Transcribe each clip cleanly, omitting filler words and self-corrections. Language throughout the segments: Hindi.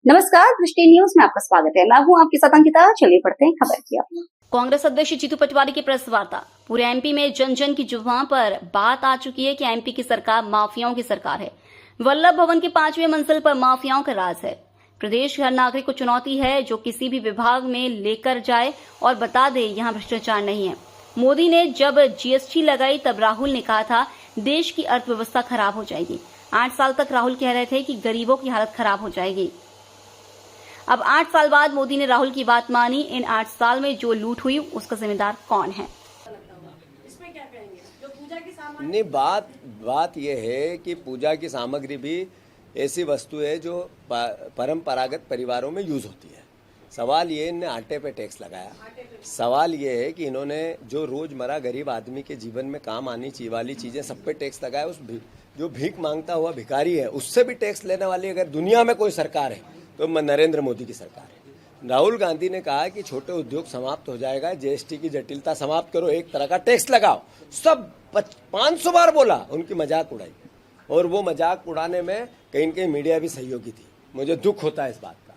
नमस्कार, दृष्टि न्यूज में आपका स्वागत है। मैं हूं आपके साथ अंकिता। चलिए पढ़ते हैं खबर की अपनी। कांग्रेस अध्यक्ष जीतू पटवारी की प्रेस वार्ता। पूरे एमपी में जन जन की जुबान पर बात आ चुकी है कि एमपी की सरकार माफियाओं की सरकार है। वल्लभ भवन के 5वें मंजिल पर माफियाओं का राज है। प्रदेश के हर नागरिक को चुनौती है जो किसी भी विभाग में लेकर जाए और बता दे यहाँ भ्रष्टाचार नहीं है। मोदी ने जब जीएसटी लगाई तब राहुल ने कहा था देश की अर्थव्यवस्था खराब हो जाएगी। 8 साल तक राहुल कह रहे थे कि गरीबों की हालत खराब हो जाएगी। अब 8 साल बाद मोदी ने राहुल की बात मानी। इन 8 साल में जो लूट हुई उसका जिम्मेदार कौन है? नहीं, बात यह है कि पूजा की सामग्री भी ऐसी वस्तु है जो परंपरागत परिवारों में यूज होती है। सवाल ये इन्होंने आटे पे टैक्स लगाया। सवाल ये है कि इन्होंने जो रोजमर्रा गरीब आदमी के जीवन में काम आनी वाली चीजें सब पे टैक्स लगाया। उस जो भीख मांगता हुआ भिखारी है उससे भी टैक्स लेने वाली अगर दुनिया में कोई सरकार है तो नरेंद्र मोदी की सरकार है। राहुल गांधी ने कहा कि छोटे उद्योग समाप्त हो जाएगा, जीएसटी की जटिलता समाप्त करो, एक तरह का टैक्स लगाओ। सब 500 बार बोला, उनकी मजाक उड़ाई। और वो मजाक उड़ाने में कहीं न कहीं मीडिया भी सहयोगी थी। मुझे दुख होता है इस बात का,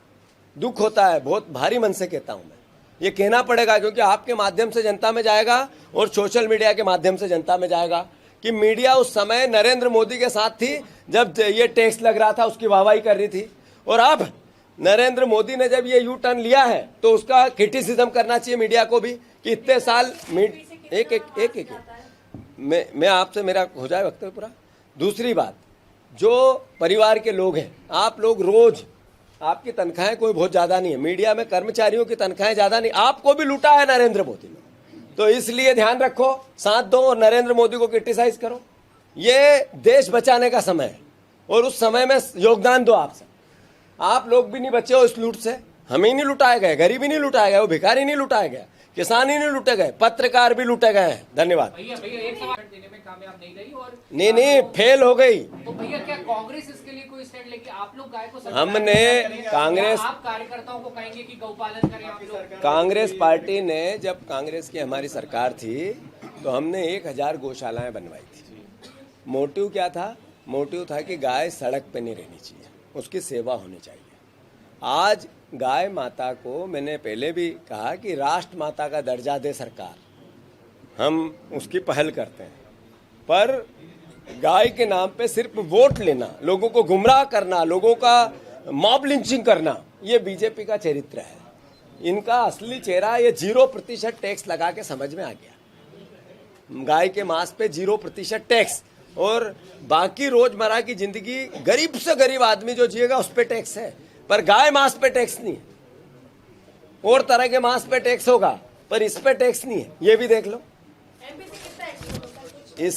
दुख होता है, बहुत भारी मन से कहता हूं मैं। ये कहना पड़ेगा क्योंकि आपके माध्यम से जनता में जाएगा और सोशल मीडिया के माध्यम से जनता में जाएगा कि मीडिया उस समय नरेंद्र मोदी के साथ थी जब ये टैक्स लग रहा था, उसकी वाहवाही कर रही थी। और अब नरेंद्र मोदी ने जब ये यू टर्न लिया है तो उसका क्रिटिसिज्म करना चाहिए मीडिया को भी कि इतने साल एक मैं आपसे मेरा हो जाए वक्त पूरा। दूसरी बात, जो परिवार के लोग हैं, आप लोग रोज, आपकी तनख्वाहें कोई बहुत ज्यादा नहीं है, मीडिया में कर्मचारियों की तनख्वाहें ज्यादा नहीं, आपको भी लूटा है नरेंद्र मोदी ने। तो इसलिए ध्यान रखो, साथ दो और नरेंद्र मोदी को क्रिटिसाइज करो। ये देश बचाने का समय है और उस समय में योगदान दो। आप लोग भी नहीं बचे हो इस लूट से। हम ही नहीं लुटाए गए, गरीब ही नहीं लुटाए गए, वो भिखारी नहीं लुटाए गए, किसान ही नहीं लुटे गए, पत्रकार भी लुटे गए हैं। धन्यवाद। भैया एक सवाल देने में कामयाब नहीं रही और नहीं फेल हो गई। तो भैया क्या कांग्रेस इसके लिए कोई स्टैंड लेके आप लोग गाय को हमने कांग्रेस, आप कार्यकर्ताओं को कहेंगे कि गौपालन करें आप लोग? कांग्रेस पार्टी ने, जब कांग्रेस की हमारी सरकार थी तो हमने 1000 गौशालाएं बनवाई थी। मोटिव क्या था? मोटिव था कि गाय सड़क पे नहीं रहनी चाहिए, उसकी सेवा होनी चाहिए। आज गाय माता को मैंने पहले भी कहा कि राष्ट्र माता का दर्जा दे सरकार, हम उसकी पहल करते हैं। पर गाय के नाम पे सिर्फ वोट लेना, लोगों को गुमराह करना, लोगों का मॉब लिंचिंग करना, ये बीजेपी का चरित्र है। इनका असली चेहरा ये 0% टैक्स लगा के समझ में आ गया। गाय के मांस पे 0% टैक्स और बाकी रोजमर्रा की जिंदगी गरीब से गरीब आदमी जो जिएगा उस पे टैक्स है, पर गाय मांस पे टैक्स नहीं है। और तरह के मांस पे टैक्स होगा पर इस पे टैक्स नहीं है, ये भी देख लो। इस